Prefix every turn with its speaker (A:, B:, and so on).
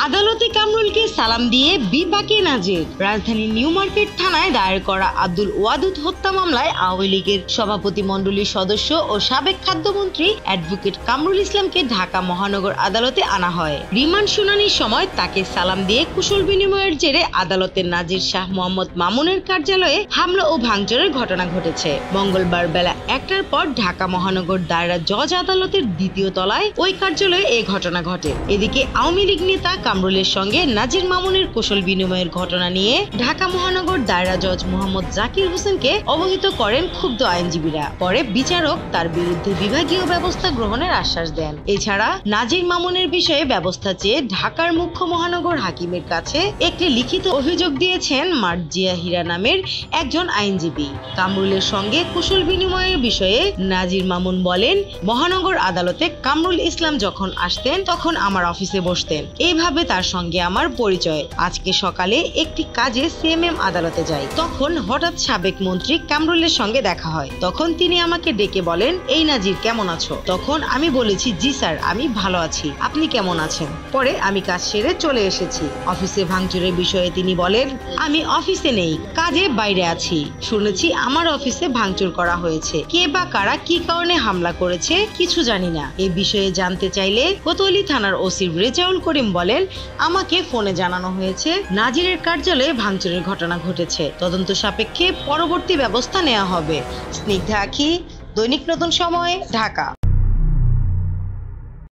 A: আদালতে কামরুলকে সালাম দিয়ে বিপাকে নাজির। রাজধানীর নিউ মার্কেট থানায় দায়ের করা আব্দুল ওয়াদুদ হত্যা মামলায় আওয়ামী লীগের সভাপতিমণ্ডলীর সদস্য ও সাবেক খাদ্যমন্ত্রী অ্যাডভোকেট কামরুল ইসলামকে ঢাকা মহানগর আদালতে আনা হয়। রিমান্ড শুনানির সময় তাকে সালাম দিয়ে কুশল বিনিময়ের জেরে আদালতের নাজির শাহ মোহাম্মদ মামুনের কার্যালয়ে হামলা ও ভাঙচুরের ঘটনা ঘটেছে। মঙ্গলবার বেলা 1টার পর ঢাকা মহানগর দায়রা জজ আদালতের দ্বিতীয় তলায় ওই কার্যালয়ে এই ঘটনা ঘটে। এদিকে আওয়ামী লীগ নেতা কামরুলের সঙ্গে নাজির মামুনের কুশল বিনিময়ের ঘটনা নিয়ে ঢাকা মহানগর দায়রা জজ মোহাম্মদ জাকির হোসেনকে অবহিত করেন ক্ষুব্ধ আইনজীবীরা। পরে বিচারক তার বিরুদ্ধে বিভাগীয় ব্যবস্থা গ্রহণের আশ্বাস দেন। এছাড়া নাজির মামুনের বিষয়ে ব্যবস্থা চেয়ে ঢাকার মুখ্য মহানগর হাকিমের কাছে একটি লিখিত অভিযোগ দিয়েছেন মার্জিয়া হীরা নামের একজন আইনজীবী। কামরুলের সঙ্গে কুশল বিনিময়ের বিষয়ে নাজির মামুন বলেন, মহানগর আদালতে কামরুল ইসলাম যখন আসতেন তখন আমার অফিসে বসতেন। এইভাবে তার সঙ্গে আমার পরিচয়। আজকে সকালে একটি কাজে সিএমএম আদালতে যাই, তখন হঠাৎ সাবেক মন্ত্রী কামরুলের সঙ্গে দেখা হয়। তখন তিনি আমাকে ডেকে বলেন, এই নাজির কেমন আছো? তখন আমি বলেছি, জি স্যার, আমি ভালো আছি, আপনি কেমন আছেন? পরে আমি কাজ সেরে চলে এসেছি। অফিসে ভাঙচুরের বিষয়ে তিনি বলেন, আমি অফিসে নেই, কাজে বাইরে আছি। শুনেছি আমার অফিসে ভাঙচুর করা হয়েছে। কে বা কারা কি কারণে হামলা করেছে কিছু জানি না। এই বিষয়ে জানতে চাইলে কোতোয়ালি থানার ওসি রেজাউল করিম বলেন, আমাকে ফোনে জানানো হয়েছে নাজিরের কার্যালয়ে ভাঙচুরের ঘটনা ঘটেছে। তদন্ত সাপেক্ষে পরবর্তী ব্যবস্থা নেওয়া হবে। স্নিগ্ধা আখি, দৈনিক নতুন সময়, ঢাকা।